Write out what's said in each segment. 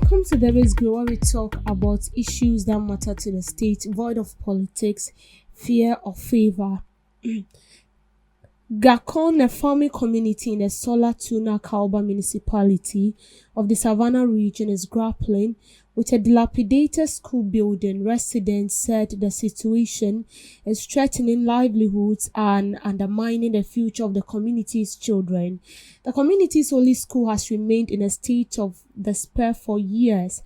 Welcome to the Base Grow, where we talk about issues that matter to the state, void of politics, fear or favor. Garkuon, a farming community in the Solar Tuna Kauba municipality of the Savannah region, is grappling with a dilapidated school building. Residents said the situation is threatening livelihoods and undermining the future of the community's children. The community's only school has remained in a state of despair for years.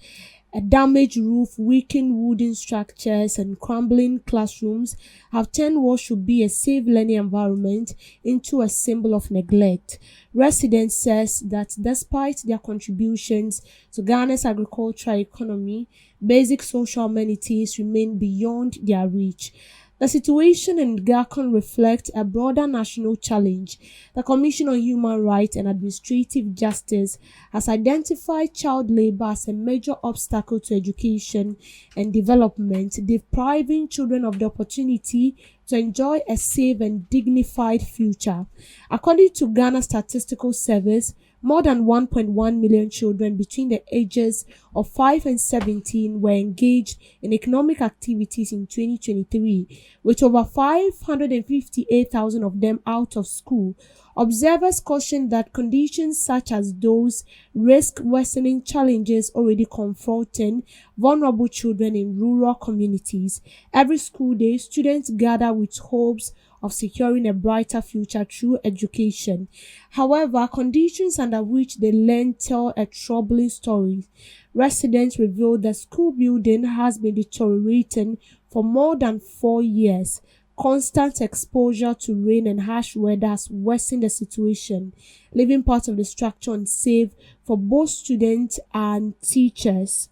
A damaged roof, weakened wooden structures, and crumbling classrooms have turned what should be a safe learning environment into a symbol of neglect. Residents says that despite their contributions to Ghana's agricultural economy, basic social amenities remain beyond their reach. The situation in Garkuon reflects a broader national challenge. The Commission on Human Rights and Administrative Justice has identified child labor as a major obstacle to education and development, depriving children of the opportunity to enjoy a safe and dignified future. According to Ghana Statistical Service, more than 1.1 million children between the ages of 5 and 17 were engaged in economic activities in 2023, with over 558,000 of them out of school. Observers caution that conditions such as those risk worsening challenges already confronting vulnerable children in rural communities. Every school day, students gather with hopes of securing a brighter future through education. However, conditions under which they learn tell a troubling story. Residents reveal the school building has been deteriorating for more than 4 years. Constant exposure to rain and harsh weather has worsened the situation, leaving part of the structure unsafe for both students and teachers.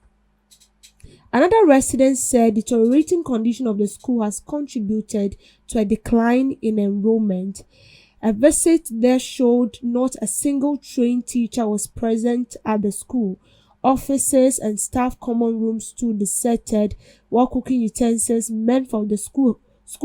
Another resident said deteriorating condition of the school has contributed to a decline in enrollment. A visit there showed not a single trained teacher was present at the school. Offices and staff common rooms stood deserted, while cooking utensils meant for the school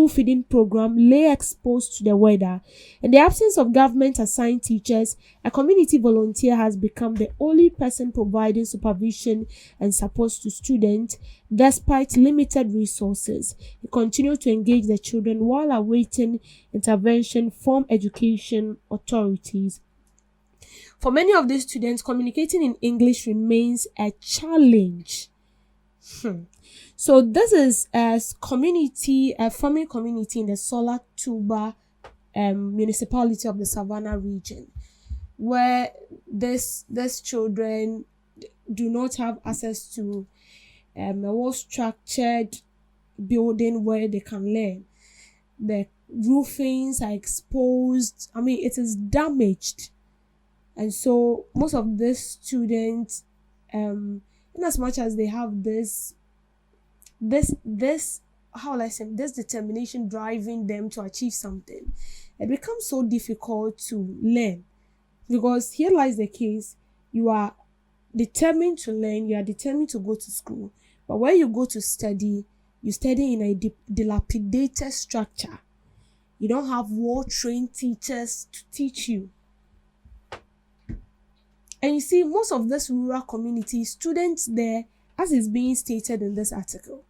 feeding program lay exposed to the weather. In the absence of government-assigned teachers, a community volunteer has become the only person providing supervision and support to students despite limited resources. He continued to engage the children while awaiting intervention from education authorities. For many of these students, communicating in English remains a challenge. So this is a farming community in the Solar Tuba municipality of the Savannah region, where these children do not have access to a well-structured building where they can learn. The roofings are exposed. It is damaged. And so most of these students, in as much as they have this determination driving them to achieve something, it becomes so difficult to learn, because here lies the case: you are determined to learn, you are determined to go to school, but when you go to study, you study in a dilapidated structure. You don't have well-trained teachers to teach you. And you see, most of this rural community, students there, as is being stated in this article,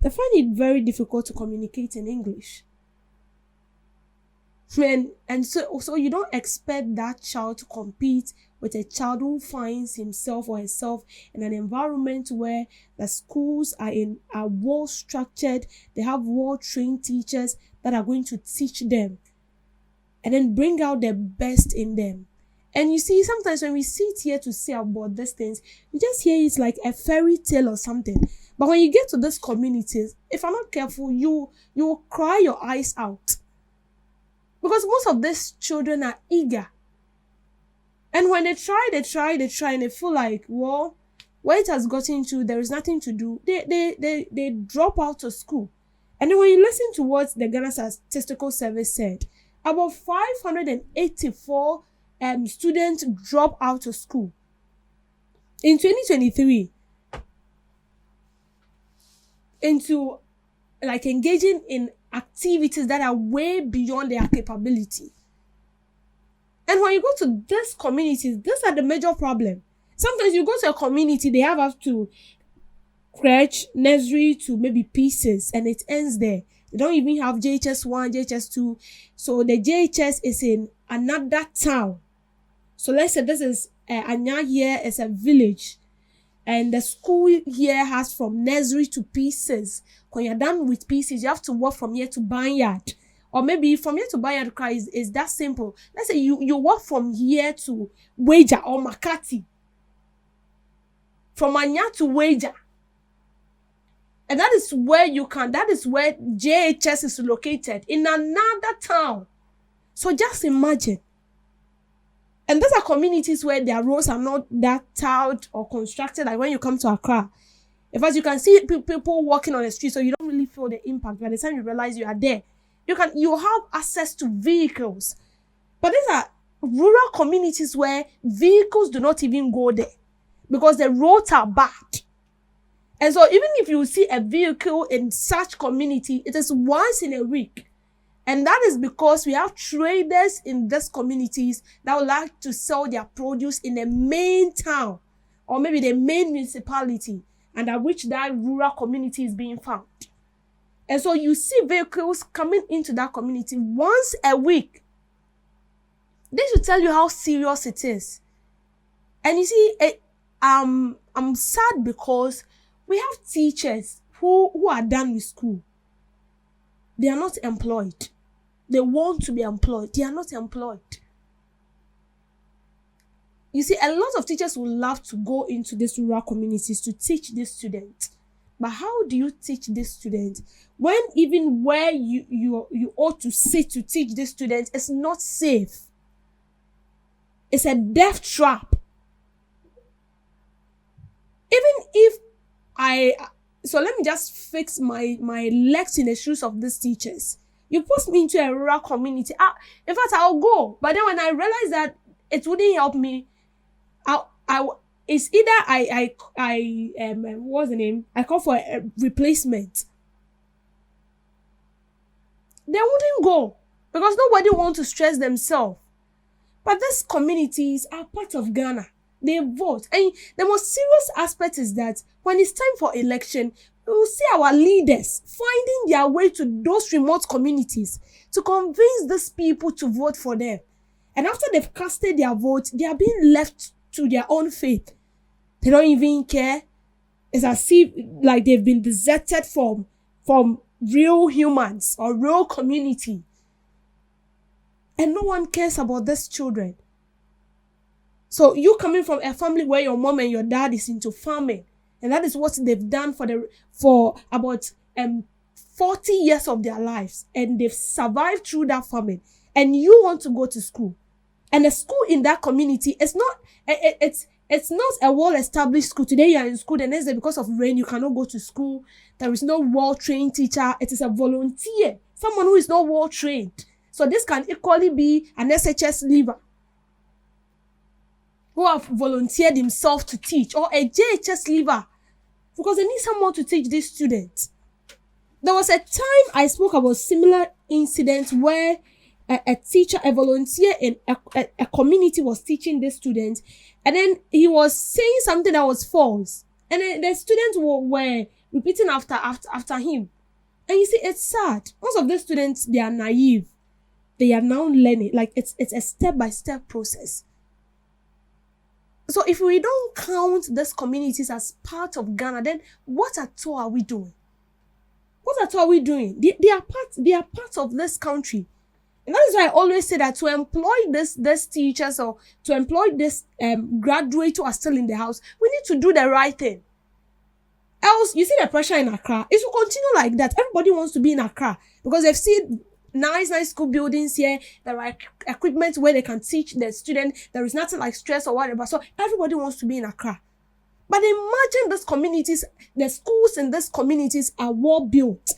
they find it very difficult to communicate in English. And so you don't expect that child to compete with a child who finds himself or herself in an environment where the schools are well structured, they have well-trained teachers that are going to teach them and then bring out the best in them. And you see, sometimes when we sit here to say about these things, you just hear it's like a fairy tale or something. But when you get to these communities, if I'm not careful, you will cry your eyes out. Because most of these children are eager. And when they try, and they feel like, well, where it has gotten to, there is nothing to do. They drop out of school. And then when you listen to what the Ghana Statistical Service said, about 584 students drop out of school in 2023 into like engaging in activities that are way beyond their capability. And when you go to these communities, these are the major problem. Sometimes you go to a community, they have up to crèche, nursery to maybe pieces, and it ends there. They don't even have JHS 1, JHS 2. So the JHS is in another town. So let's say this is Anya here is a village, and the school here has from nursery to pieces. When you're done with pieces, you have to walk from here to Barnyard. Or maybe from here to Barnyard is that simple. Let's say you walk from here to Wager or Makati. From Anya to Wager. And that is where JHS is located, in another town. So just imagine. And those are communities where their roads are not that tiled or constructed like when you come to Accra. In fact, you can see people walking on the street, so you don't really feel the impact. By the time you realize you are there, you have access to vehicles. But these are rural communities where vehicles do not even go there because the roads are bad. And so even if you see a vehicle in such community, it is once in a week. And that is because we have traders in these communities that would like to sell their produce in the main town or maybe the main municipality, and at which that rural community is being found. And so you see vehicles coming into that community once a week. This will tell you how serious it is. And you see, I'm sad because we have teachers who are done with school. They are not employed. They want to be employed. They are not employed. You see, a lot of teachers would love to go into these rural communities to teach these students. But how do you teach these students when even where you ought to sit to teach these students is not safe? It's a death trap. Even if so let me just fix my legs in the shoes of these teachers. You post me into a rural community. In fact, I'll go. But then when I realize that it wouldn't help me, it's either what's the name? I call for a replacement. They wouldn't go because nobody wants to stress themselves. But these communities are part of Ghana. They vote. And the most serious aspect is that when it's time for election, we will see our leaders finding their way to those remote communities to convince these people to vote for them. And after they've casted their vote, they are being left to their own fate. They don't even care. It's as if like they've been deserted from real humans or real community. And no one cares about these children. So you coming from a family where your mom and your dad is into farming, and that is what they've done for about 40 years of their lives, and they've survived through that farming, and you want to go to school, and the school in that community is not it's not a well-established school. Today you are in school, the next day because of rain you cannot go to school. There is no well-trained teacher. It is a volunteer, someone who is not well-trained. So this can equally be an SHS leaver who have volunteered himself to teach, or a JHS leaver, because they need someone to teach these students. There was a time I spoke about similar incidents where a teacher, a volunteer in a community was teaching the students, and then he was saying something that was false, and then the students were repeating after him. And you see, it's sad. Most of the students, they are naive. They are now learning. Like it's a step-by-step process. So if we don't count these communities as part of Ghana, then what at all are we doing? What at all are we doing? They are part of this country. And that is why I always say that to employ these teachers or to employ this graduates who are still in the house, we need to do the right thing. Else, you see the pressure in Accra. It will continue like that. Everybody wants to be in Accra because they've seen nice school buildings here. There are equipment where they can teach the student. There is nothing like stress or whatever. So everybody wants to be in Accra. But imagine these communities, the schools in these communities are well built.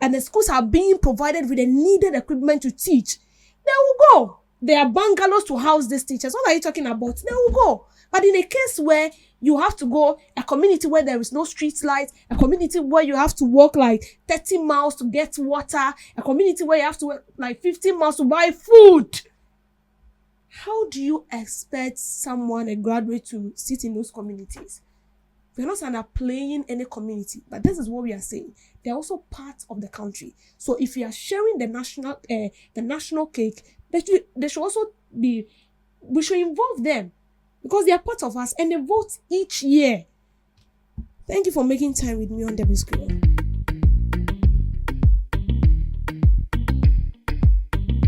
And the schools are being provided with the needed equipment to teach. They will go. There are bungalows to house these teachers. What are you talking about? They will go. But in a case where you have to go, a community where there is no street light, a community where you have to walk like 30 miles to get water, a community where you have to walk like 15 miles to buy food. How do you expect someone, a graduate, to sit in those communities? We're not saying playing any community, but this is what we are saying. They're also part of the country. So if you are sharing the national cake, they should also be. We should involve them because they are part of us and they vote each year. Thank you for making time with me on the screen.